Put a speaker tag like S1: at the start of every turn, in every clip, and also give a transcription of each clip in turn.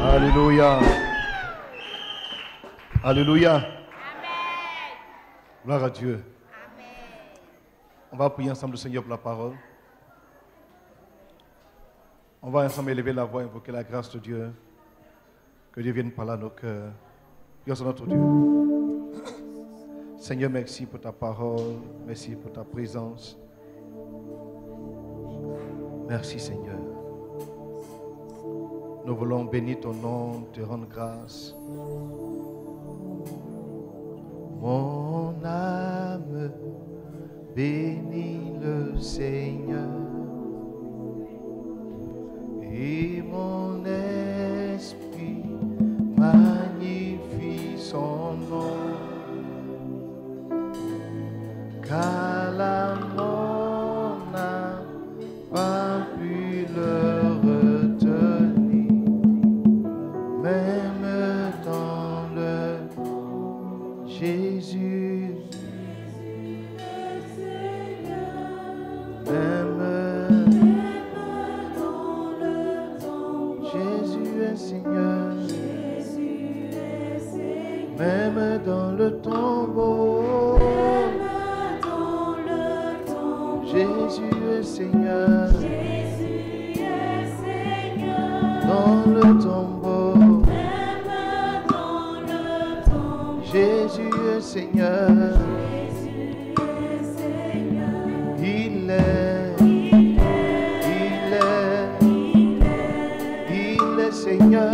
S1: Alléluia. Alléluia. Amen. Gloire à Dieu. Amen. On va prier ensemble le Seigneur pour la parole. On va ensemble élever la voix, invoquer la grâce de Dieu. Que Dieu vienne parler à nos cœurs. Prions sur notre Dieu. Seigneur, merci pour ta parole. Merci pour ta présence. Merci Seigneur. Nous voulons bénir ton nom, te rendre grâce. Mon âme bénit le Seigneur et mon esprit magnifie son nom, car la mort n'a pas pu le retenir, même dans le Jésus, même dans le tombeau, Jésus est Seigneur, même dans le tombeau, Jésus est Seigneur, dans le tombeau, Jésus est Seigneur, il est Seigneur,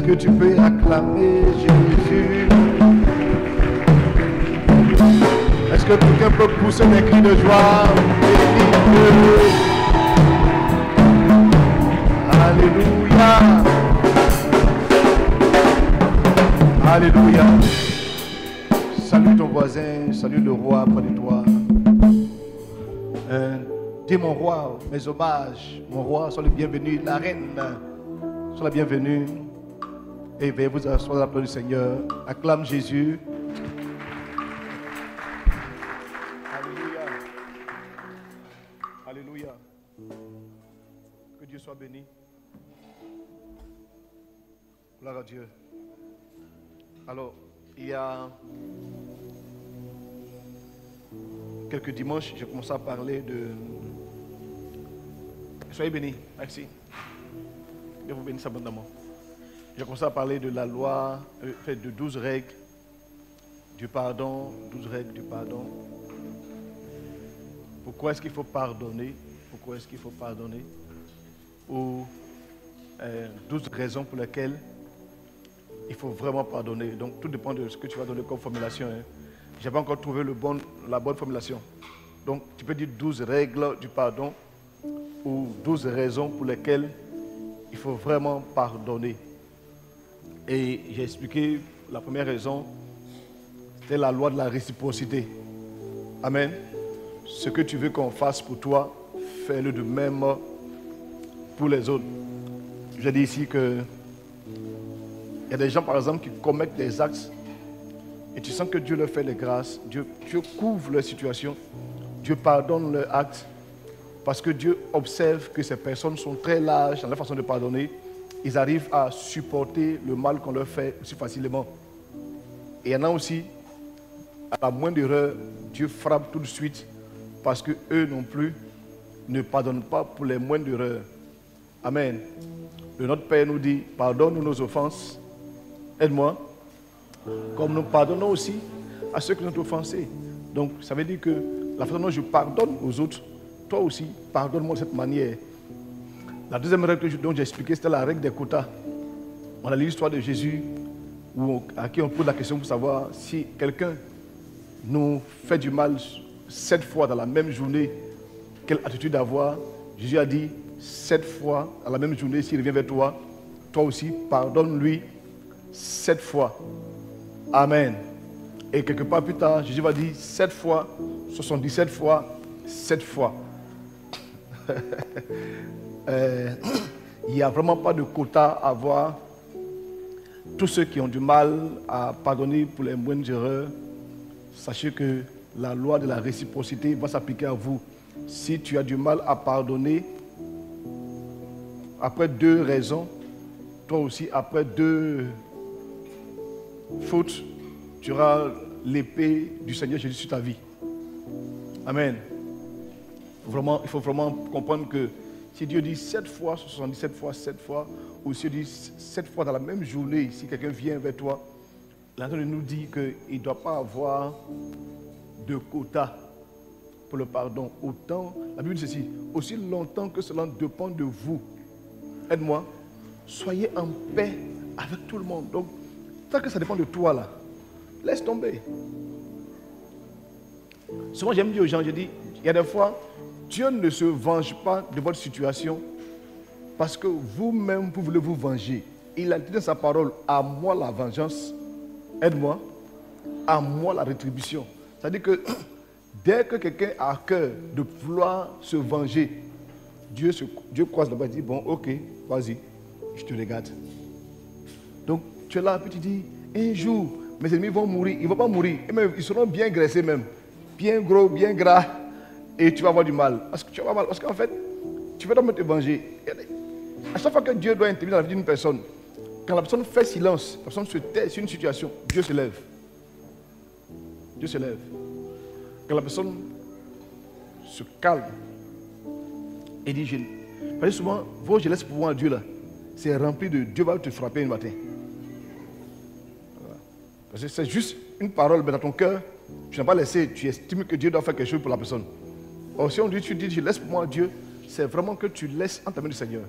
S1: que tu peux acclamer acclamez Jésus. Est-ce que quelqu'un peut pousser des cris de joie? Alléluia. Alléluia. Salue ton voisin, salue le roi près de toi. Dis mon roi, mes hommages, mon roi, sois le bienvenu, la reine, sois la bienvenue. Et veuillez vous asseoir dans la parole du Seigneur. Acclame Jésus. Alléluia. Alléluia. Que Dieu soit béni. Gloire à Dieu. Alors, il y a quelques dimanches, j'ai commencé à parler de... Soyez bénis, merci. Dieu vous bénisse abondamment. J'ai commencé à parler de la loi, de 12 règles du pardon, 12 règles du pardon. Pourquoi est-ce qu'il faut pardonner? Pourquoi est-ce qu'il faut pardonner? Ou 12 raisons pour lesquelles il faut vraiment pardonner. Donc tout dépend de ce que tu vas donner comme formulation. Je n'ai pas encore trouvé la bonne formulation. Donc tu peux dire 12 règles du pardon ou 12 raisons pour lesquelles il faut vraiment pardonner. Et j'ai expliqué la première raison, c'était la loi de la réciprocité. Amen. Ce que tu veux qu'on fasse pour toi, fais-le de même pour les autres. J'ai dit ici que il y a des gens par exemple qui commettent des actes et tu sens que Dieu leur fait les grâces, Dieu couvre leur situation, Dieu pardonne leurs actes parce que Dieu observe que ces personnes sont très larges dans leur façon de pardonner. Ils arrivent à supporter le mal qu'on leur fait aussi facilement. Et il y en a aussi, à la moindre erreur, Dieu frappe tout de suite parce qu'eux non plus ne pardonnent pas pour les moindres erreurs. Amen. Le Notre Père nous dit, pardonne-nous nos offenses, aide-moi, comme nous pardonnons aussi à ceux qui nous ont offensés. Donc, ça veut dire que la façon dont je pardonne aux autres, toi aussi, pardonne-moi de cette manière. La deuxième règle dont j'ai expliqué, c'était la règle des quotas. On a lu l'histoire de Jésus, à qui on pose la question pour savoir si quelqu'un nous fait du mal 7 fois dans la même journée, quelle attitude avoir. Jésus a dit 7 fois dans la même journée, s'il revient vers toi, toi aussi, pardonne-lui 7 fois. Amen. Et quelque part plus tard, Jésus va dire 7 fois, 77 fois, 7 fois. Il n'y a vraiment pas de quota à avoir. Tous ceux qui ont du mal à pardonner pour les moindres erreurs, sachez que la loi de la réciprocité va s'appliquer à vous. Si tu as du mal à pardonner, après 2 raisons, toi aussi, après 2 fautes, tu auras l'épée du Seigneur Jésus sur ta vie. Amen. Il faut vraiment comprendre que si Dieu dit 7 fois, 77 fois, 7 fois, ou si Dieu dit 7 fois dans la même journée, si quelqu'un vient vers toi, l'Intérieur nous dit qu'il ne doit pas avoir de quota pour le pardon. Autant, la Bible dit ceci, aussi longtemps que cela dépend de vous, aide-moi, soyez en paix avec tout le monde. Donc, tant que ça dépend de toi là, laisse tomber. Souvent j'aime dire aux gens, je dis, il y a des fois, Dieu ne se venge pas de votre situation parce que vous-même, vous voulez vous venger. Il a dit dans sa parole, à moi la vengeance, aide-moi, à moi la rétribution. C'est-à-dire que dès que quelqu'un a à cœur de vouloir se venger, Dieu croise là-bas et dit, bon, ok, vas-y, je te regarde. Donc, tu es là, puis tu dis, un jour, mes ennemis vont mourir. Ils ne vont pas mourir, ils seront bien graissés même, bien gros, bien gras. Et tu vas avoir du mal. Parce que tu vas avoir mal. Parce qu'en fait, tu veux donc te venger. À chaque fois que Dieu doit intervenir dans la vie d'une personne, quand la personne fait silence, la personne se tait sur une situation, Dieu se lève. Dieu se lève. Quand la personne se calme et dit, parce que souvent, vos je laisse pouvoir à Dieu là, c'est rempli de Dieu va te frapper un matin. Voilà. Parce que c'est juste une parole, mais dans ton cœur, tu n'as pas laissé, tu estimes que Dieu doit faire quelque chose pour la personne. Or, si on dit, tu dis, je laisse pour moi Dieu, c'est vraiment que tu laisses en ta main du Seigneur.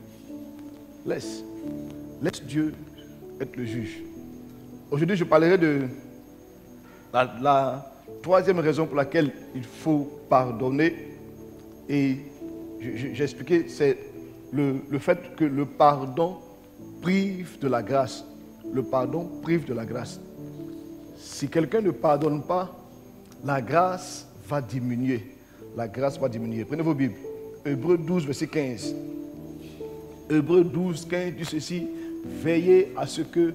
S1: Laisse Dieu être le juge. Aujourd'hui, je parlerai de la troisième raison pour laquelle il faut pardonner. Et j'ai expliqué, c'est le fait que le pardon prive de la grâce. Le pardon prive de la grâce. Si quelqu'un ne pardonne pas, la grâce va diminuer. La grâce va diminuer. Prenez vos Bibles. Hébreux 12, verset 15. Hébreux 12, 15 dit ceci. Veillez à ce que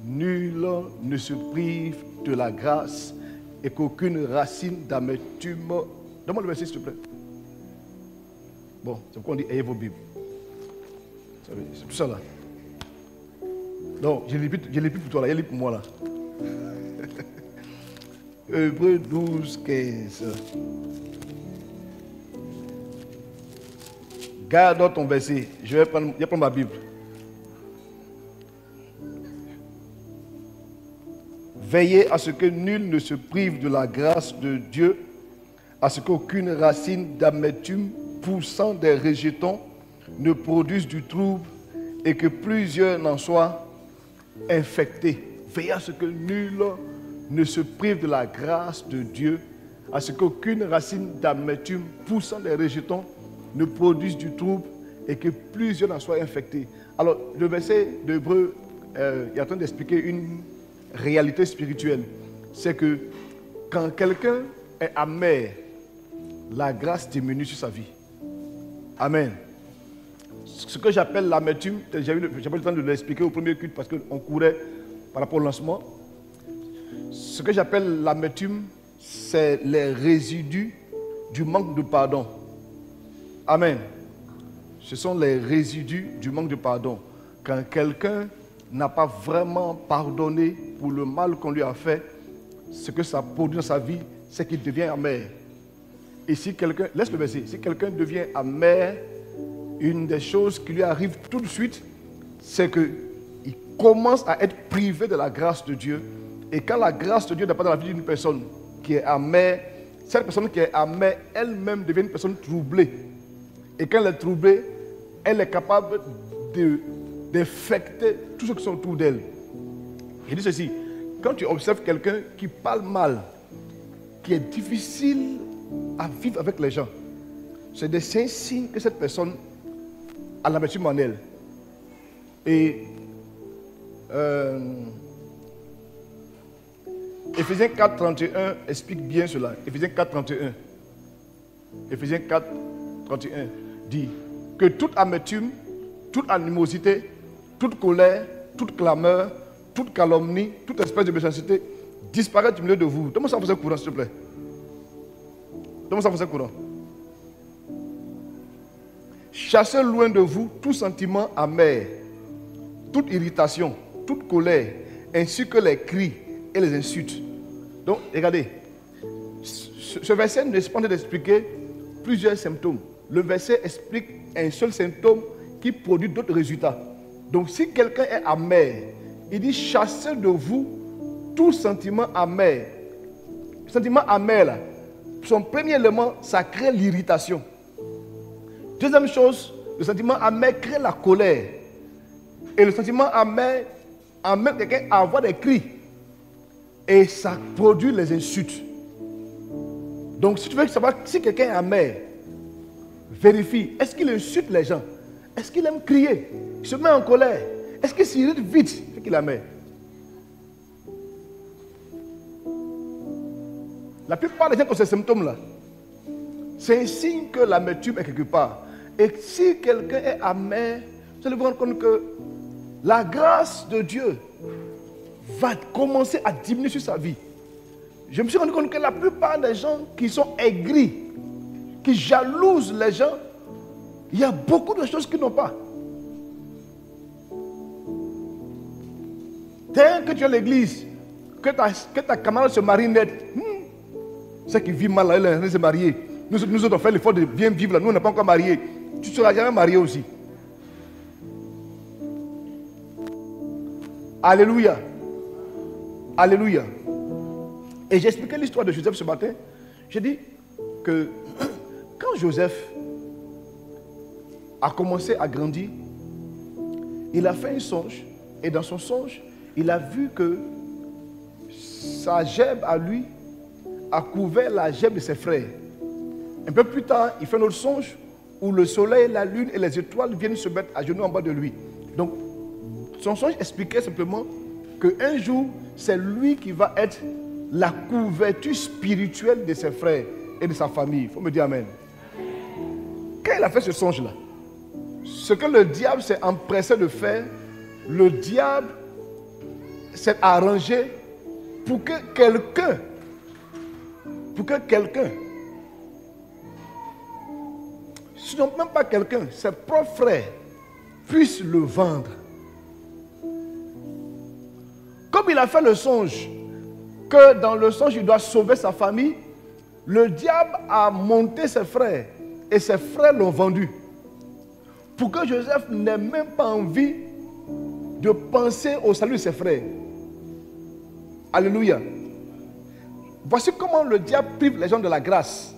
S1: nul ne se prive de la grâce et qu'aucune racine d'amertume... Donne-moi le verset, s'il te plaît. Bon, c'est pourquoi on dit ayez vos Bibles. C'est tout ça là. Non, je ne lis plus pour toi là, il lit pour moi là. Hébreux 12, 15. Garde ton verset. Je vais prendre ma Bible. Veillez à ce que nul ne se prive de la grâce de Dieu, à ce qu'aucune racine d'amertume poussant des rejetons ne produise du trouble et que plusieurs n'en soient infectés. Veillez à ce que nul ne se prive de la grâce de Dieu, à ce qu'aucune racine d'amertume poussant des rejetons ne produise du trouble et que plusieurs n'en soient infectés. Alors, le verset d'Hébreux est en train d'expliquer une réalité spirituelle. C'est que quand quelqu'un est amer, la grâce diminue sur sa vie. Amen. Ce que j'appelle l'amertume, j'avais pas le temps de l'expliquer au premier culte parce qu'on courait par rapport au lancement. Ce que j'appelle l'amertume, c'est les résidus du manque de pardon. Amen. Ce sont les résidus du manque de pardon. Quand quelqu'un n'a pas vraiment pardonné pour le mal qu'on lui a fait, ce que ça produit dans sa vie, c'est qu'il devient amer. Et si quelqu'un, laisse le verset, si quelqu'un devient amer, une des choses qui lui arrive tout de suite, c'est qu'il commence à être privé de la grâce de Dieu. Et quand la grâce de Dieu n'est pas dans la vie d'une personne qui est amère, cette personne qui est amère elle-même devient une personne troublée. Et quand elle est troublée, elle est capable d'infecter tous ceux qui sont autour d'elle. Je dis ceci, quand tu observes quelqu'un qui parle mal, qui est difficile à vivre avec les gens, c'est des signes que cette personne a l'amertume en elle. Et Éphésiens 4, 31 explique bien cela. Éphésiens 4, 31. Éphésiens 4, 31 dit que toute amertume, toute animosité, toute colère, toute clameur, toute calomnie, toute espèce de méchanceté disparaît du milieu de vous. Donne-moi ça en faisant courant, s'il te plaît. Donne-moi ça en faisant courant. Chassez loin de vous tout sentiment amer, toute irritation, toute colère, ainsi que les cris et les insultes. Donc, regardez, ce verset n'est pas en train d'expliquer plusieurs symptômes. Le verset explique un seul symptôme qui produit d'autres résultats. Donc, si quelqu'un est amer, il dit chassez de vous tout sentiment amer. Le sentiment amer, là, son premier élément, ça crée l'irritation. Deuxième chose, le sentiment amer crée la colère. Et le sentiment amer amène quelqu'un à avoir des cris. Et ça produit les insultes. Donc, si tu veux savoir si quelqu'un est amer, vérifie. Est-ce qu'il insulte les gens? Est-ce qu'il aime crier? Il se met en colère? Est-ce qu'il s'irrite vite? C'est qu'il est amer. La plupart des gens qui ont ces symptômes-là, c'est un signe que l'amertume est quelque part. Et si quelqu'un est amer, vous allez vous rendre compte que la grâce de Dieu va commencer à diminuer sur sa vie. Je me suis rendu compte que la plupart des gens qui sont aigris, qui jalousent les gens, il y a beaucoup de choses qu'ils n'ont pas. Dès que tu es à l'église, que ta camarade se marie net, c'est qui vit mal, elle est mariée. Nous autres, on fait l'effort de bien vivre là. Nous, on n'est pas encore mariés. Tu ne seras jamais marié aussi. Alléluia. Alléluia. Et j'ai expliqué l'histoire de Joseph ce matin. J'ai dit que quand Joseph a commencé à grandir, il a fait un songe. Et dans son songe, il a vu que sa gerbe à lui a couvert la gerbe de ses frères. Un peu plus tard, il fait un autre songe où le soleil, la lune et les étoiles viennent se mettre à genoux en bas de lui. Donc, son songe expliquait simplement qu'un jour, c'est lui qui va être la couverture spirituelle de ses frères et de sa famille. Il faut me dire amen. Quand il a fait ce songe-là, ce que le diable s'est empressé de faire, le diable s'est arrangé pour que quelqu'un, sinon même pas quelqu'un, ses propres frères, puissent le vendre. Comme il a fait le songe, que dans le songe il doit sauver sa famille, le diable a monté ses frères et ses frères l'ont vendu. Pour que Joseph n'ait même pas envie de penser au salut de ses frères. Alléluia. Voici comment le diable prive les gens de la grâce.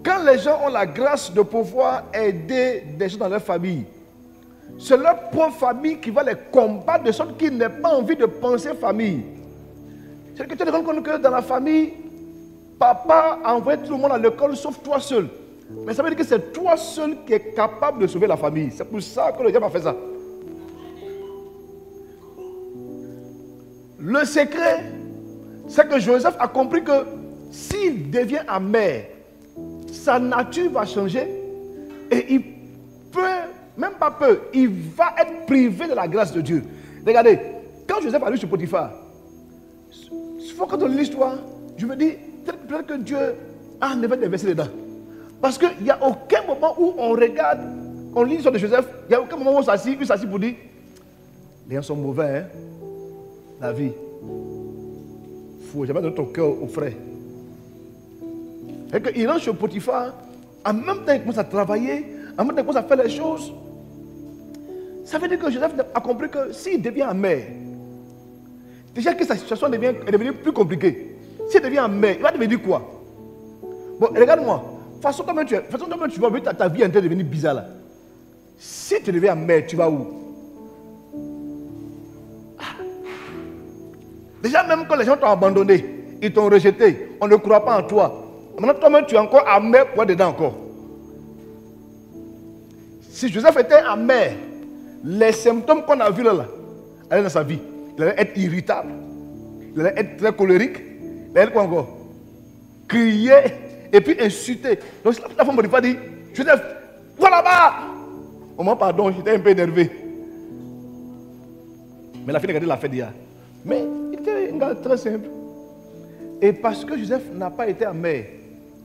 S1: Quand les gens ont la grâce de pouvoir aider des gens dans leur famille, c'est leur propre famille qui va les combattre de sorte qu'ils n'aient pas envie de penser famille. C'est que tu te rends compte que dans la famille, papa a envoyé tout le monde à l'école sauf toi seul. Mais ça veut dire que c'est toi seul qui es capable de sauver la famille. C'est pour ça que le diable a fait ça. Le secret, c'est que Joseph a compris que s'il devient amer, sa nature va changer et il peut, même pas peu, il va être privé de la grâce de Dieu. Regardez, quand Joseph a lu sur Potiphar, il faut qu'on lit l'histoire, je me dis, peut-être que Dieu a enlevé des versets dedans. Parce qu'il n'y a aucun moment où on regarde, on lit l'histoire de Joseph, il n'y a aucun moment où on s'assit pour dire, les gens sont mauvais, hein? La vie. Il ne faut jamais donner ton cœur aux frères. Et qu'il rentre chez Potiphar, en même temps qu'il commence à travailler, en même temps qu'il commence à faire les choses. Ça veut dire que Joseph a compris que s'il devient amer, déjà que sa situation est devenue plus compliquée. S'il devient amer, il va devenir quoi? Bon, regarde-moi. Façon dont tu vois, ta vie est en train de devenir bizarre là. Si tu deviens amer, tu vas où? Déjà, même quand les gens t'ont abandonné, ils t'ont rejeté, on ne croit pas en toi. Maintenant, toi-même, tu es encore amer pour être dedans encore. Si Joseph était amer, les symptômes qu'on a vus là, allaient dans sa vie. Il allait être irritable, il allait être très colérique, il allait être quoi encore? Crier et puis insulter. Donc, la femme ne dit, Joseph, voilà là-bas. Oh, moi, pardon, j'étais un peu énervé. Mais la fille regardait la fête d'hier. Mais il était un gars très simple. Et parce que Joseph n'a pas été amer,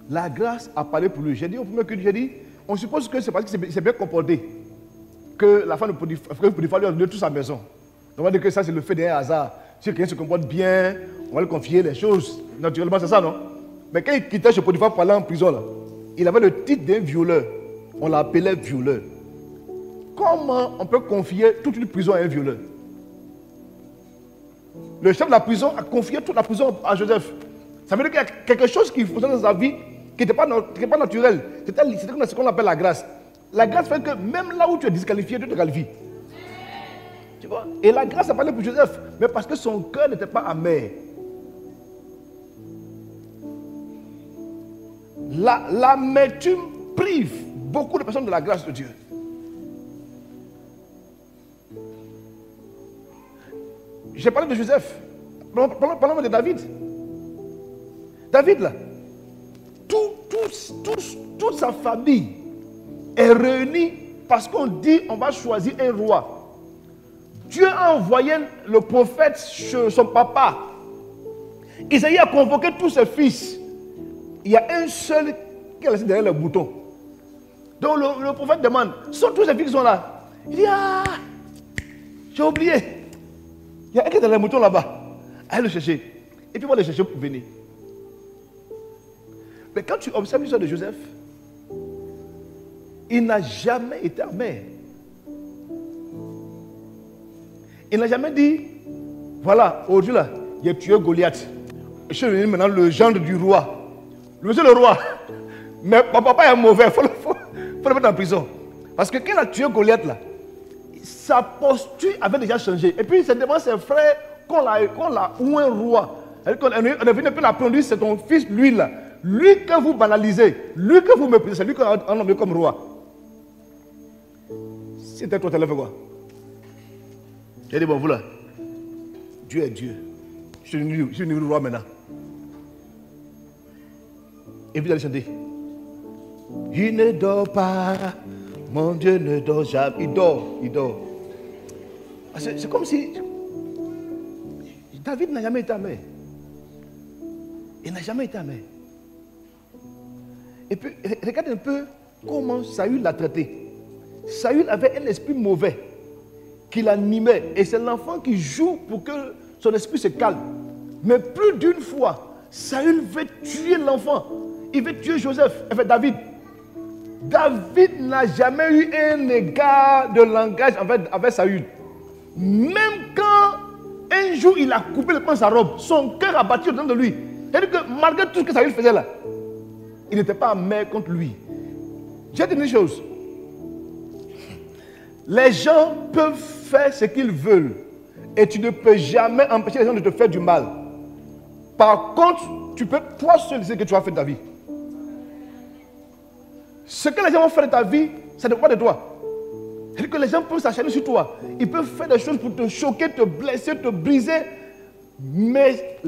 S1: la grâce a parlé pour lui. J'ai dit au premier culte, j'ai dit, on suppose que c'est parce qu'il s'est bien comporté que la femme de Potiphar lui a donné toute sa maison. On va dire que ça c'est le fait d'un hasard. Si quelqu'un se comporte bien, on va lui confier les choses. Naturellement c'est ça, non? Mais quand il quittait chez Potiphar pour aller en prison, là, il avait le titre d'un violeur. On l'appelait violeur. Comment on peut confier toute une prison à un violeur? Le chef de la prison a confié toute la prison à Joseph. Ça veut dire qu'il y a quelque chose qui fonctionne dans sa vie qui n'était pas naturel. C'était ce qu'on appelle la grâce. La grâce fait que même là où tu es disqualifié, Dieu te qualifie. Tu vois? Et la grâce a parlé pour Joseph, mais parce que son cœur n'était pas amer. L'amertume prive beaucoup de personnes de la grâce de Dieu. J'ai parlé de Joseph. Parlons de David. David, là, toute sa famille est réunie parce qu'on dit on va choisir un roi. Dieu a envoyé le prophète chez son papa. Isaïe a convoqué tous ses fils. Il y a un seul qui est laissé derrière le bouton. Donc le prophète demande, sont tous les fils qui sont là? Il dit, ah, j'ai oublié. Il y a un qui est dans le mouton là-bas. Allez le chercher. Et puis on va le chercher pour venir. Mais quand tu observes l'histoire de Joseph, il n'a jamais été amer. Il n'a jamais dit, voilà, aujourd'hui là, il a tué Goliath. Je suis devenu maintenant le gendre du roi. Lui, c'est le roi. Mais mon papa est mauvais, il faut le mettre en prison. Parce que quand il a tué Goliath là, sa posture avait déjà changé. Et puis il se demande ses frères qu'on l'a ou un roi. On est venu pour l'apprendre, c'est ton fils, lui là. Lui que vous banalisez, lui que vous méprisez, c'est lui qu'on a nommé comme roi. C'était toi, tu as fait quoi? J'ai dit, bon, vous là, Dieu est Dieu. Je suis devenu roi maintenant. Et vous allez chanter. Il ne dort pas, mon Dieu ne dort jamais. Il dort. C'est comme si David n'a jamais été amer. Il n'a jamais été amer. Et puis, regarde un peu comment Saül l'a traité. Saül avait un esprit mauvais qui l'animait. Et c'est l'enfant qui joue pour que son esprit se calme. Mais plus d'une fois, Saül veut tuer l'enfant. Il veut tuer Joseph, enfin David. David n'a jamais eu un égard de langage avec Saül. Même quand un jour il a coupé le pan de sa robe, son cœur a battu au-dedans de lui. C'est-à-dire que malgré tout ce que Saül faisait là, il n'était pas amer contre lui. J'ai dit une chose. Les gens peuvent faire ce qu'ils veulent et tu ne peux jamais empêcher les gens de te faire du mal. Par contre, tu peux toi seul dire que tu as fait de ta vie. Ce que les gens vont faire de ta vie, ça ne dépend pas de toi. C'est-à-dire que les gens peuvent s'acharner sur toi. Ils peuvent faire des choses pour te choquer, te blesser, te briser. Mais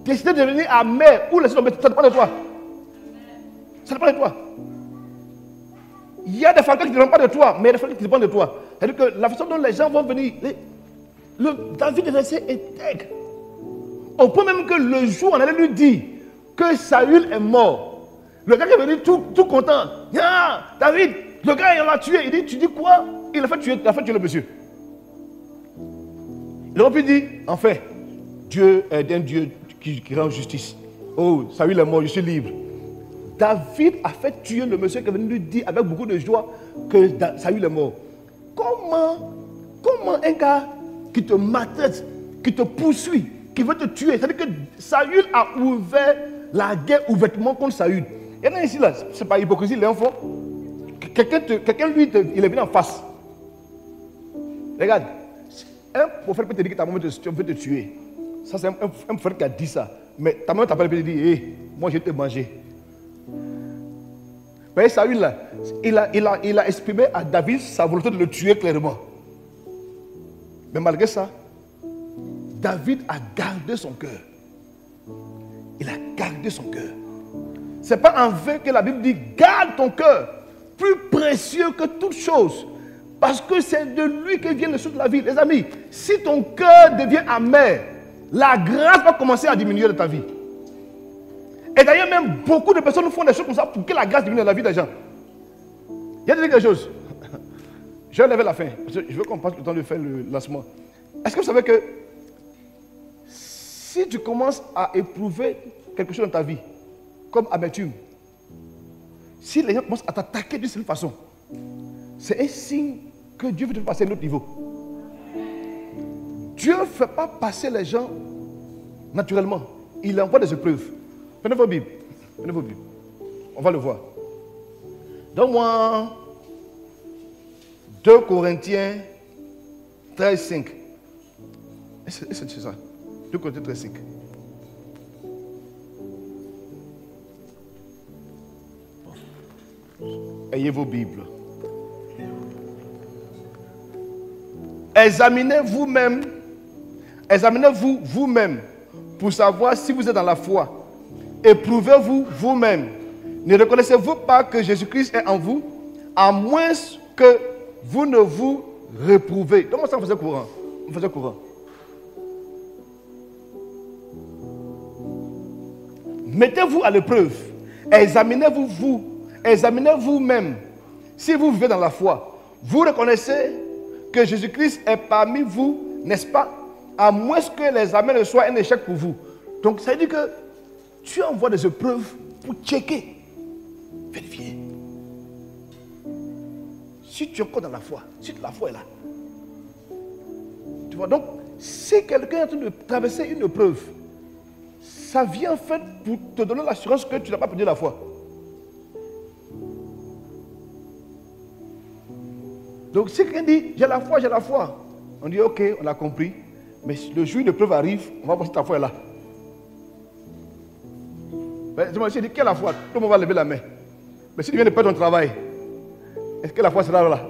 S1: décider de devenir amer ou laisser tomber, ça ne dépend pas de toi. Ça ne dépend pas de toi. Il y a des facteurs qui ne dépendent pas de toi, mais il y a des facteurs qui dépendent de toi. C'est-à-dire que la façon dont les gens vont venir, David est resté intègre. Au point même que le jour où on allait lui dire que Saül est mort, le gars qui est venu tout content. Ah, David, le gars il l'a tué. Il dit, tu dis quoi? Il a fait tuer le monsieur. Il aurait pu dire, en fait, Dieu est un Dieu qui rend justice. Oh, Saül est mort, je suis libre. David a fait tuer le monsieur qui est venu lui dire avec beaucoup de joie que Saül est mort. Comment un gars qui te maltraite, qui te poursuit, qui veut te tuer, c'est-à-dire que Saül a ouvert la guerre ouvertement contre Saül. Il y en a ici là, c'est pas hypocrisie, les enfants. Quelqu'un lui, il est venu en face. Regarde, un prophète peut te dire que ta maman veut te tuer. Ça, c'est un prophète qui a dit ça. Mais ta maman t'appelle et te dit, hé, moi je vais te manger. Vous voyez, Saül là, il a exprimé à David sa volonté de le tuer clairement. Mais malgré ça, David a gardé son cœur. Il a gardé son cœur. Ce n'est pas en vain que la Bible dit, garde ton cœur, plus précieux que toute chose. Parce que c'est de lui que vient le souffle de la vie. Les amis, si ton cœur devient amer, la grâce va commencer à diminuer de ta vie. Et d'ailleurs, même beaucoup de personnes font des choses comme ça pour que la grâce diminue dans la vie des gens. Il y a quelque chose. Je vais lever la fin. Parce que je veux qu'on passe le temps de faire le lancement. Est-ce que vous savez que si tu commences à éprouver quelque chose dans ta vie, comme amertume, si les gens commencent à t'attaquer d'une certaine façon, c'est un signe que Dieu veut te passer à un autre niveau. Dieu ne fait pas passer les gens naturellement. Il envoie des épreuves. Prenez vos Bibles. On va le voir. Donne-moi 2 Corinthiens 13, 5. C'est ça. 2 Corinthiens 13, 5. Ayez vos Bibles. Examinez-vous vous-même pour savoir si vous êtes dans la foi. Éprouvez-vous vous-même. Ne reconnaissez-vous pas que Jésus-Christ est en vous, à moins que vous ne vous réprouvez. Donc ça, on faisait courant. Mettez-vous à l'épreuve. Examinez vous-même si vous vivez dans la foi. Vous reconnaissez que Jésus-Christ est parmi vous, n'est-ce pas? À moins que l'examen ne soit un échec pour vous. Donc ça veut dire que tu envoies des épreuves pour checker, vérifier. Si tu es encore dans la foi, si la foi est là. Tu vois, donc, si quelqu'un est en train de traverser une épreuve, ça vient en fait pour te donner l'assurance que tu n'as pas perdu la foi. Donc, si quelqu'un dit, j'ai la foi, on dit, ok, on a compris. Mais le jour où une épreuve arrive, on va voir si ta foi est là. Je me dit, quelle la foi? Tout le monde va lever la main. Mais si tu viens de perdre ton travail, est-ce que la foi sera là?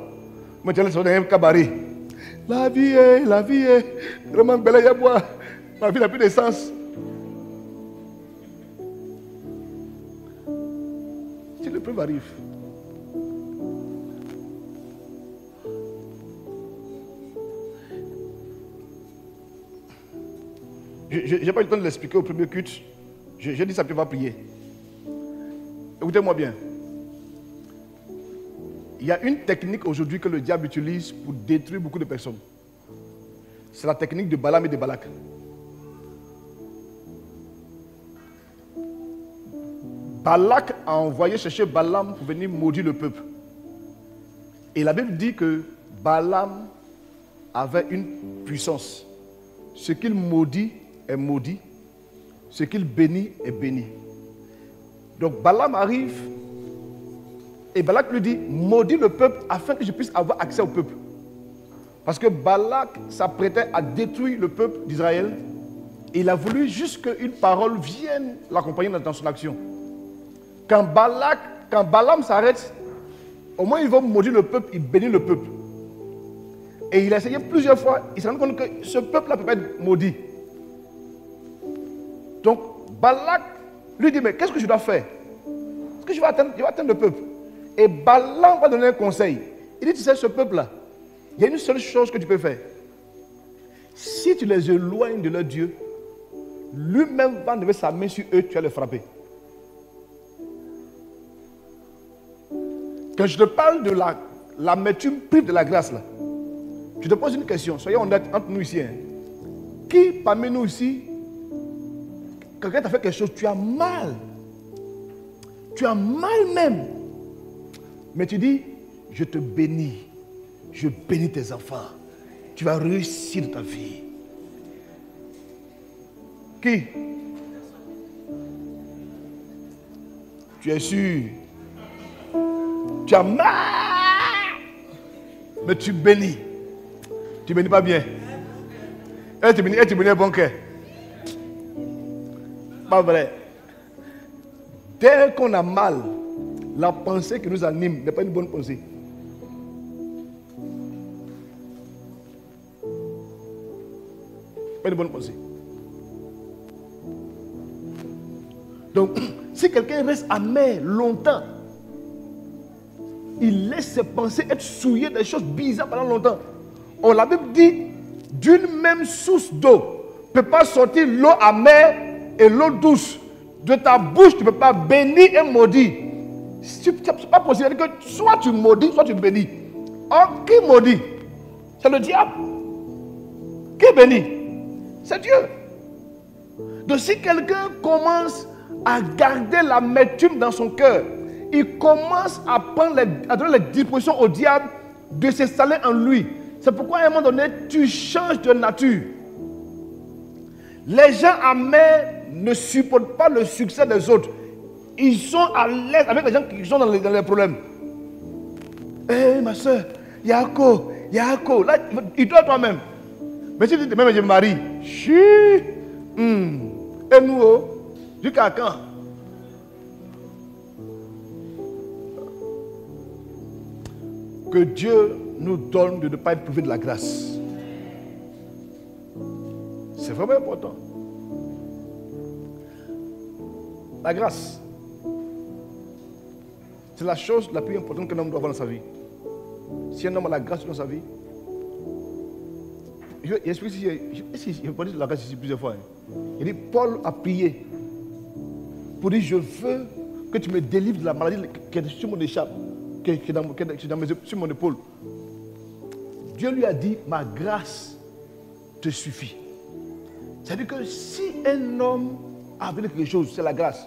S1: Moi, tu es dans un cabaret. La vie est vraiment belle, à boire. Ma vie n'a plus de sens. Si l'épreuve arrive, je n'ai pas eu le temps de l'expliquer au premier culte. J'ai dit ça, puis on va prier. Écoutez-moi bien. Il y a une technique aujourd'hui que le diable utilise pour détruire beaucoup de personnes. C'est la technique de Balaam et de Balak. Balak a envoyé chercher Balaam pour venir maudire le peuple. Et la Bible dit que Balaam avait une puissance. Ce qu'il maudit est maudit. Ce qu'il bénit est béni. Donc Balaam arrive et Balak lui dit, maudis le peuple afin que je puisse avoir accès au peuple. Parce que Balak s'apprêtait à détruire le peuple d'Israël. Et il a voulu juste qu'une parole vienne l'accompagner dans son action. Quand Balaam s'arrête, au moins il va maudire le peuple, il bénit le peuple. Et il a essayé plusieurs fois, il s'est rendu compte que ce peuple-là ne peut pas être maudit. Donc Balak lui dit, mais qu'est-ce que je dois faire? Est-ce que je vais atteindre le peuple? Et Balaam va donner un conseil. Il dit, tu sais, ce peuple-là, il y a une seule chose que tu peux faire. Si tu les éloignes de leur Dieu, lui-même va lever sa main sur eux, tu vas les frapper. Quand je te parle de l'amertume prive de la grâce, là, je te pose une question, soyons honnêtes entre nous ici. Hein. Qui parmi nous ici, quelqu'un t'a fait quelque chose, tu as mal. Tu as mal même. Mais tu dis, je te bénis. Je bénis tes enfants. Tu vas réussir dans ta vie. Qui? Tu es sûr? Tu as mal. Mais tu bénis. Tu bénis pas bien. Tu bénis un bon cœur. Pas vrai. Dès qu'on a mal, la pensée qui nous anime n'est pas une bonne pensée. Pas une bonne pensée. Donc, si quelqu'un reste amer longtemps, il laisse ses pensées être souillées des choses bizarres pendant longtemps. Or, la Bible dit, d'une même source d'eau ne peut pas sortir l'eau amère et l'eau douce. De ta bouche, tu ne peux pas bénir et maudire. Ce n'est pas possible que soit tu maudis, soit tu bénis. Or, qui maudit? C'est le diable. Qui bénit? C'est Dieu. Donc, si quelqu'un commence à garder l'amertume dans son cœur, il commence à donner les dispositions au diable de s'installer en lui. C'est pourquoi à un moment donné, tu changes de nature. Les gens amers ne supportent pas le succès des autres. Ils sont à l'aise avec les gens qui sont dans les problèmes. Hé, ma soeur, Yako. Là, il doit toi-même. Mais si tu dis, même je me marie. Et nous, jusqu'à quand? Que Dieu nous donne de ne pas être privé de la grâce. C'est vraiment important. La grâce, c'est la chose la plus importante qu'un homme doit avoir dans sa vie. Si un homme a la grâce dans sa vie, je vais expliquer si je vais parler de la grâce ici plusieurs fois. Il dit, Paul a prié pour dire, je veux que tu me délivres de la maladie qui est sur mon échappe, qui est sur mon épaule. Dieu lui a dit, ma grâce te suffit. C'est-à-dire que si un homme a besoin de quelque chose, c'est la grâce.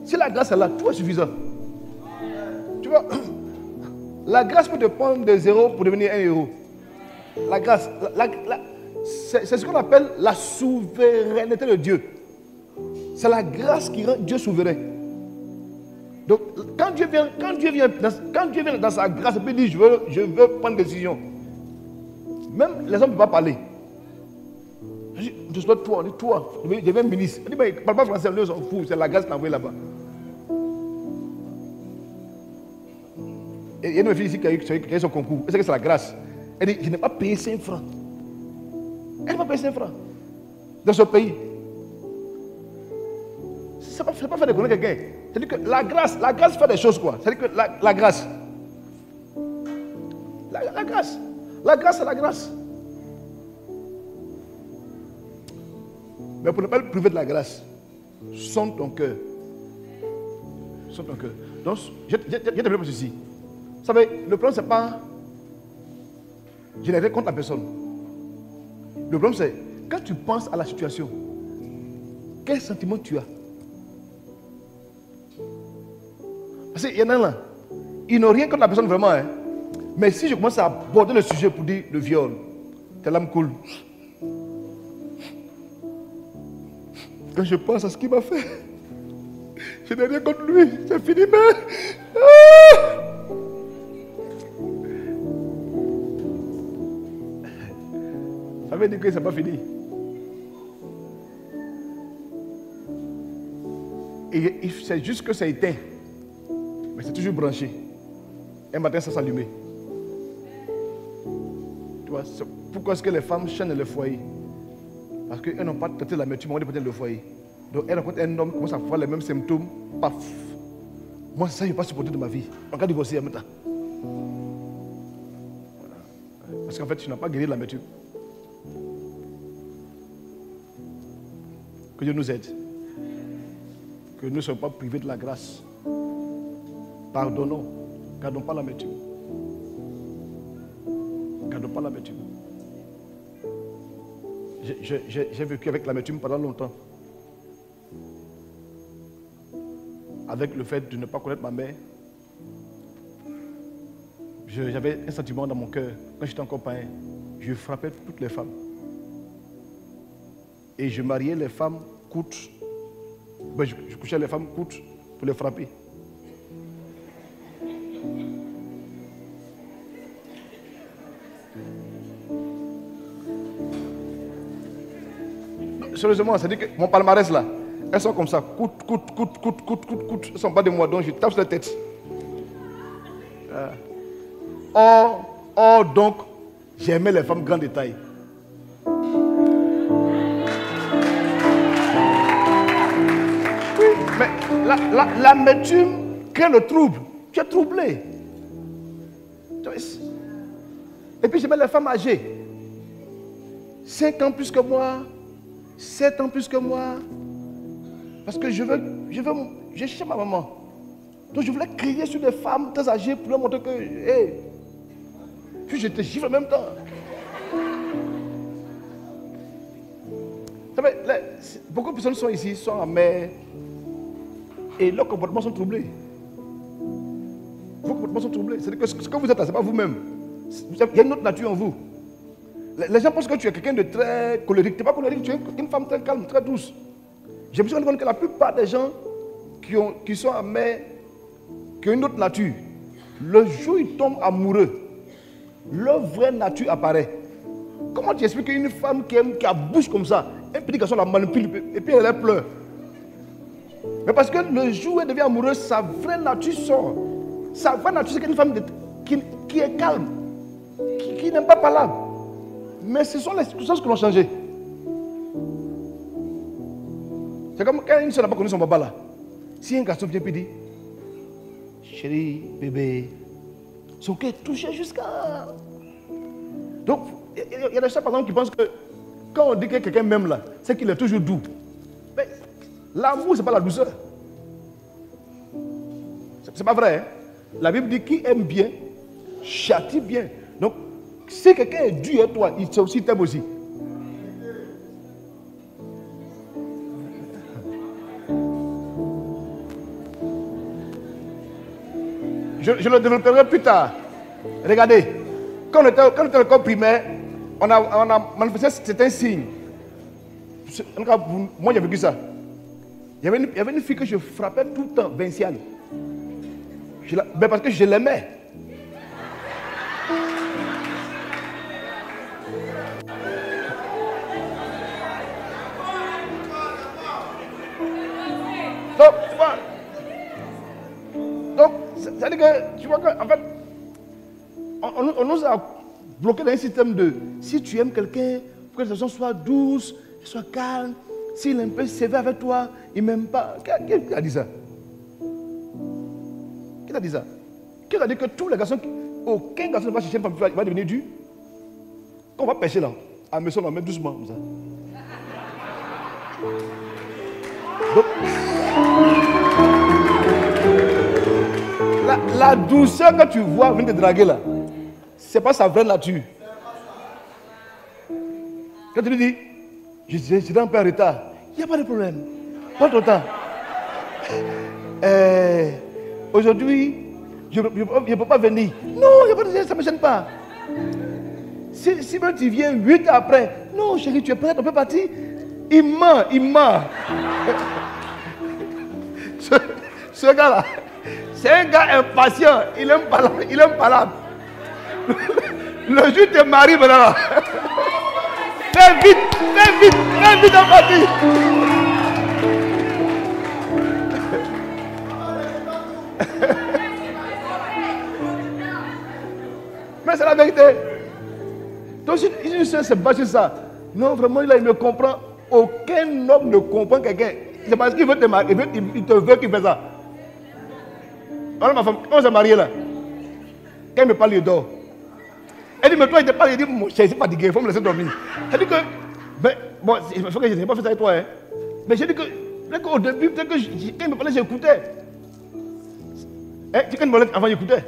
S1: Si la grâce est là, tout est suffisant. Tu vois, la grâce peut te prendre de 0 pour devenir 1 héros. La grâce, c'est ce qu'on appelle la souveraineté de Dieu. C'est la grâce qui rend Dieu souverain. Donc, quand Dieu vient dans sa grâce, il peut dire, je veux prendre des décisions. Même les hommes ne peuvent pas parler. Je suis toi, on dit toi. Je deviens ministre. On dit, mais il ne parle pas français, on s'en fout. C'est la grâce qui l'a envoyé là-bas. Et il y a une fille ici qui a eu son concours. Elle sait que c'est la grâce. Elle dit, je n'ai pas payé 5 francs. Elle n'a pas payé 5 francs. Dans ce pays. Ce n'est pas faire de connaître quelqu'un. C'est-à-dire que la grâce fait des choses quoi. C'est-à-dire que la grâce. La grâce. La grâce, c'est la grâce. Mais pour ne pas le priver de la grâce, sonde ton cœur. Sonde ton cœur. Donc, j'ai développé ceci. Vous savez, le problème, ce n'est pas générer contre la personne. Le problème, c'est quand tu penses à la situation, quel sentiment tu as? Parce qu'il y en a là, ils n'ont rien contre la personne vraiment. Hein. Mais si je commence à aborder le sujet pour dire le viol, tes larmes coulent. Quand je pense à ce qu'il m'a fait, je n'ai rien contre lui, c'est fini, mais... Ça veut dire que ce n'est pas fini. Et c'est juste que ça éteint. Mais c'est toujours branché. Un matin, ça s'allume. Tu vois, pourquoi est-ce que les femmes chaînent le foyer? Parce qu'elles n'ont pas traité l'amertume, on est peut-être le foyer. Donc, elles rencontrent un homme qui commence à avoir les mêmes symptômes. Paf. Moi, ça, je ne vais pas supporter de ma vie. On va divorcer en même temps. Voilà. Parce qu'en fait, tu n'as pas guéri l'amertume. Que Dieu nous aide. Que nous ne soyons pas privés de la grâce. Pardonnons. Gardons pas l'amertume. Gardons pas l'amertume. J'ai vécu avec l'amertume pendant longtemps. Avec le fait de ne pas connaître ma mère, j'avais un sentiment dans mon cœur. Quand j'étais encore païen, je frappais toutes les femmes. Et je mariais les femmes courtes. Ben, je couchais les femmes courtes pour les frapper. Sérieusement, c'est-à-dire que mon palmarès là, elles sont comme ça, coûte. Elles ne sont pas de moi, donc je tape sur la tête. Or, donc, j'aimais les femmes grandes de taille. Oui, mais l'amertume crée le trouble. Tu es troublé. Et puis j'aimais les femmes âgées. 5 ans plus que moi. 7 ans plus que moi. Parce que je cherche ma maman. Donc je voulais crier sur des femmes très âgées pour leur montrer que, hey, puis je te gifle en même temps. Vous savez, beaucoup de personnes sont ici, sont amères, et leurs comportements sont troublés. Vos comportements sont troublés. C'est-à-dire que ce que vous êtes là, ce n'est pas vous-même. Il y a une autre nature en vous. Les gens pensent que tu es quelqu'un de très colérique. Tu n'es pas colérique, tu es une femme très calme, très douce. Je me suis rendu compte que la plupart des gens qui sont amers, qui ont une autre nature, le jour où ils tombent amoureux, leur vraie nature apparaît. Comment tu expliques qu'une femme qui a bouche comme ça, un petit garçon la manipule et puis elle pleure? Mais parce que le jour où elle devient amoureuse, sa vraie nature sort. Sa vraie nature, c'est une femme qui est calme, qui n'aime pas parler. Mais ce sont les circonstances qui l'ont changé. C'est comme quand une soeur n'a pas connu son papa là. Si un garçon vient et dit, chérie, bébé, son cœur est touché jusqu'à... Donc, il y a des gens par exemple qui pensent que quand on dit que quelqu'un m'aime là, c'est qu'il est toujours doux. Mais l'amour, ce n'est pas la douceur. C'est pas vrai. Hein? La Bible dit qui aime bien, châtie bien. Donc, si quelqu'un est dur à toi, il t'aime aussi. Je le développerai plus tard. Regardez, quand on était à l'école primaire, on a manifesté certains signes. Moi, j'ai vécu ça. Il y avait une fille que je frappais tout le temps, Vinciane. Mais parce que je l'aimais. Donc, tu vois. Donc, ça veut dire que, tu vois qu'en fait, on nous a bloqué dans un système de, si tu aimes quelqu'un, faut que la personne soit douce, soit calme. S'il est un peu sévère avec toi, il ne m'aime pas. Qui a dit ça? Qui a dit ça? Qui a dit que tous les garçons, aucun garçon ne va chercher une femme qui va devenir dur? Quand on va pêcher là, à la maison, on va mettre doucement comme ça. Donc, la douceur que tu vois venir te draguer là, ce n'est pas sa vraie nature. Quand tu lui dis, je suis un peu en retard, il n'y a pas de problème. Pas ton temps. Aujourd'hui, je ne peux pas venir. Non, il n'y a pas de problème, ça ne me gêne pas. Si tu viens 8 heures après, non chérie, tu es prête, on peut partir. Il ment. Ce gars-là, c'est un gars impatient, il aime parler. Le jour où tu te maries maintenant, fais vite à partir. Mais c'est la vérité. Donc si une soeur se bat sur ça, non vraiment là il me comprend. Aucun homme ne comprend quelqu'un. C'est parce qu'il veut te marier, il te veut qu'il fait ça. Alors ma femme, quand on s'est marié là, quand il me parle, il dort. Elle dit, mais toi il te parle, il dit, mon cher, c'est fatigué, il faut me laisser dormir. Elle dit que, ben, bon, il faut que je n'ai pas fait ça avec toi. Hein. Mais j'ai dit que, au début, peut-être que quand il me parlait, j'écoutais. Hein, quand il me parlait, avant j'écoutais.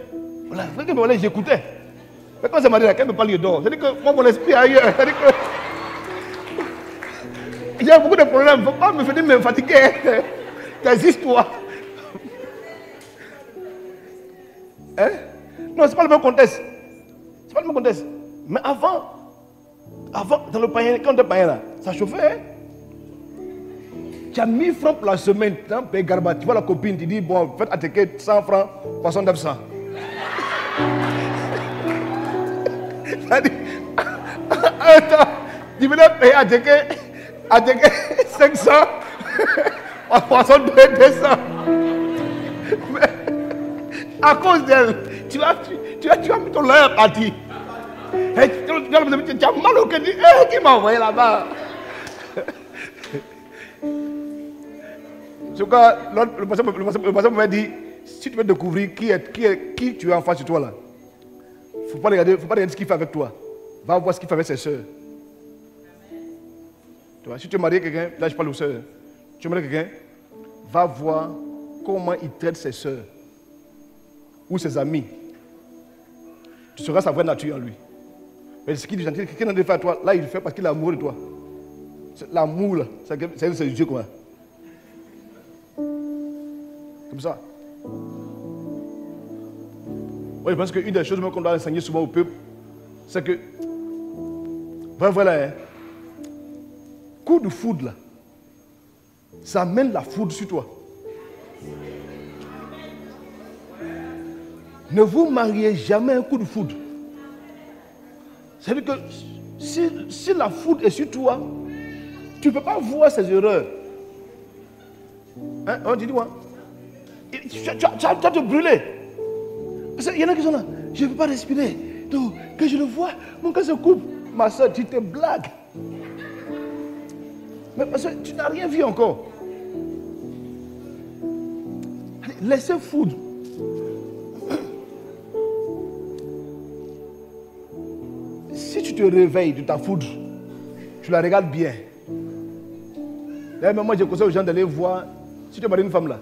S1: Voilà, quand il me parlait, j'écoutais. Mais quand on s'est marié là, quand il me parle, il dort. C'est-à-dire que moi, mon esprit est ailleurs. C'est-à-dire que il y a beaucoup de problèmes. Il ne faut pas me faire me fatiguer. Tes histoires. Hein? Non, ce n'est pas le même contexte. C'est pas le même contexte. Mais avant, dans le païen, quand on était païen là, ça chauffait. Hein? Tu as 1000 francs pour la semaine. Tu as payé Garba. Tu vois la copine, tu dis, bon, faites attaquer 100 francs, poisson 900. Attends, tu venais payer attaquer 500, poisson 200. Mais à cause d'elle, tu as mis ton lait à partir. Tu as mal au cœur, tu dis, qui m'a envoyé là-bas? En tout cas, le passage m'a dit, si tu veux découvrir qui tu es en face de toi là, il ne faut pas regarder ce qu'il fait avec toi. Va voir ce qu'il fait avec ses soeurs. Tu vois, si tu es marié quelqu'un, là je parle aux soeurs. Tu es marié quelqu'un, va voir comment il traite ses soeurs ou ses amis. Tu sauras sa vraie nature en lui. Mais ce qu'il dit, quelqu'un n'a fait à toi, là il le fait parce qu'il est amoureux de toi. L'amour là, c'est ses yeux quoi. Comme ça. Oui, je pense qu'une des choses qu'on doit enseigner souvent au peuple, c'est que, voilà, hein, coup de foudre là, ça amène la foudre sur toi. Ne vous mariez jamais un coup de foudre. C'est-à-dire que si la foudre est sur toi, tu ne peux pas voir ses erreurs. Hein? On dit quoi? Tu vas te brûler. Il y en a qui sont là, je ne peux pas respirer. Donc, que je le vois, mon cœur se coupe. Ma soeur, tu te blagues. Mais parce que tu n'as rien vu encore. Laissez foudre. Si tu te réveilles de ta foudre, tu la regardes bien. D'ailleurs, moi, je conseille aux gens d'aller voir, si tu maries une femme là,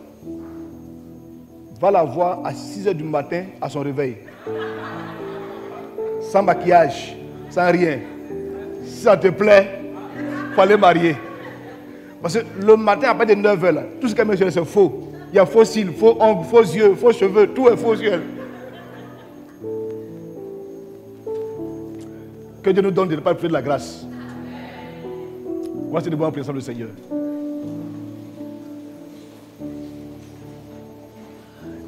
S1: va la voir à 6 h du matin à son réveil. Sans maquillage, sans rien. Si ça te plaît, il faut aller marier. Parce que le matin, à partir de 9 h, là, tout ce qu'elle met sur elle, c'est faux. Il y a faux cils, faux ongles, faux yeux, faux cheveux, tout est faux sur elle. Que Dieu nous donne de ne pas prier de la grâce. Voici de bonnes prières du Seigneur.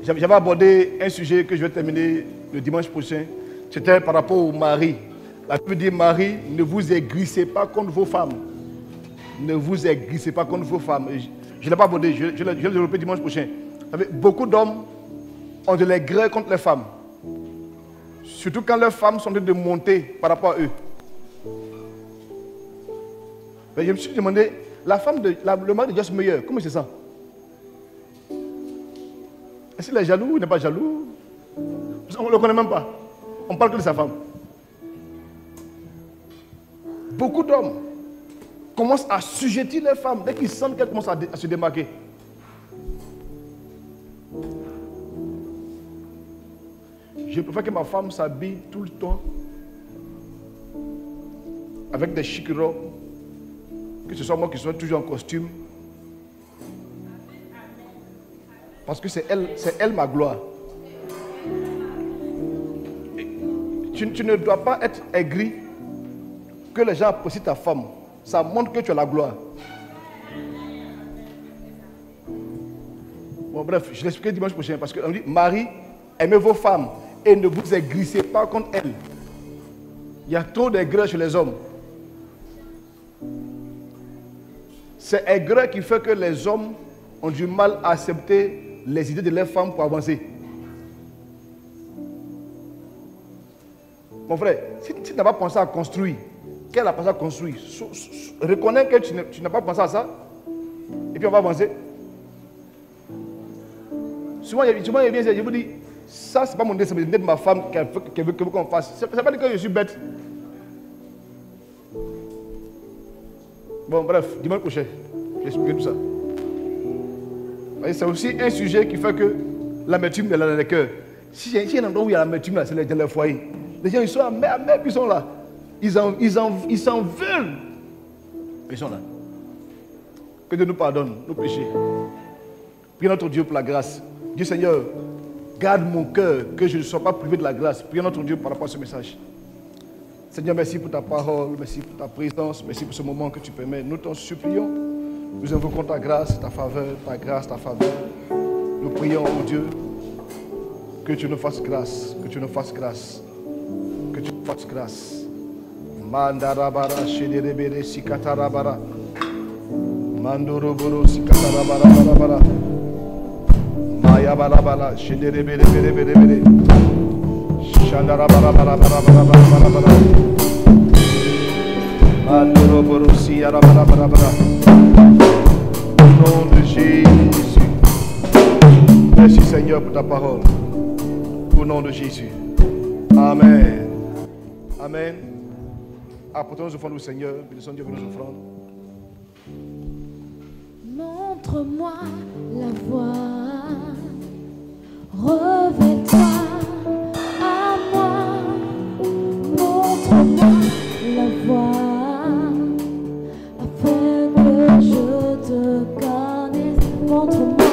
S1: J'avais abordé un sujet que je vais terminer le dimanche prochain. C'était par rapport au mari. La Bible dit, Marie, ne vous aigrissez pas contre vos femmes. Ne vous aigrissez pas contre vos femmes. je ne l'ai pas abordé, je vais le développer dimanche prochain. Vous savez, beaucoup d'hommes ont de l'aigreur contre les femmes. Surtout quand leurs femmes sont en train de monter par rapport à eux. Mais je me suis demandé, le mari de Joyce Meyer, comment c'est ça? Est-ce qu'il est jaloux ou il n'est pas jaloux? On ne le connaît même pas. On parle que de sa femme. Beaucoup d'hommes commencent à assujettir les femmes dès qu'ils sentent qu'elles commencent à se démarquer. Je préfère que ma femme s'habille tout le temps avec des chic robes, que ce soit moi qui sois toujours en costume. Parce que c'est elle ma gloire. Tu ne dois pas être aigri que les gens apprécient ta femme. Ça montre que tu as la gloire. Bon, bref, je l'expliquerai dimanche prochain parce qu'on dit, Marie, aimez vos femmes et ne vous aigrissez pas contre elles. Il y a trop d'aigreur chez les hommes. C'est aigreur qui fait que les hommes ont du mal à accepter les idées de leurs femmes pour avancer. Mon frère, si tu n'as pas pensé à construire, qu'elle a pensé à construire, reconnais que tu n'as pas pensé à ça, et puis on va avancer. Souvent, il vient, je vous dis, ça c'est pas mon idée, c'est l'idée de ma femme qu'elle veut qu'on fasse. C'est pas dire que je suis bête. Bon, bref, dimanche prochain, je vais expliquer tout ça. C'est aussi un sujet qui fait que l'amertume est dans les cœurs. Si il y a un endroit où il y a l'amertume, c'est dans les foyers. Les gens, ils sont amers, puis ils sont là. Ils s'en veulent. Ils sont là. Que Dieu nous pardonne nos péchés. Prions notre Dieu pour la grâce. Dieu Seigneur, garde mon cœur, que je ne sois pas privé de la grâce. Prions notre Dieu par rapport à ce message. Seigneur, merci pour ta parole, merci pour ta présence, merci pour ce moment que tu permets. Nous t'en supplions. Nous invoquons ta grâce, ta faveur, ta grâce, ta faveur. Nous prions, oh Dieu, que tu nous fasses grâce, que tu nous fasses grâce, que tu nous fasses grâce. Mandarabara, shederebere, sikatarabara. Mandoroboro, sikatarabara, Maya balabala, shederebere, bere. Shandarabara, bara. Mandoroboro, siyarabara. Au nom de Jésus. Merci Seigneur pour ta parole. Au nom de Jésus. Amen. Amen. Apportons nos offrandes au Seigneur. Bénissons Dieu pour nos offrandes.
S2: Montre-moi la voie. Revêt-toi à moi. Montre-moi la voie. Afin que je te connaisse. Montre-moi.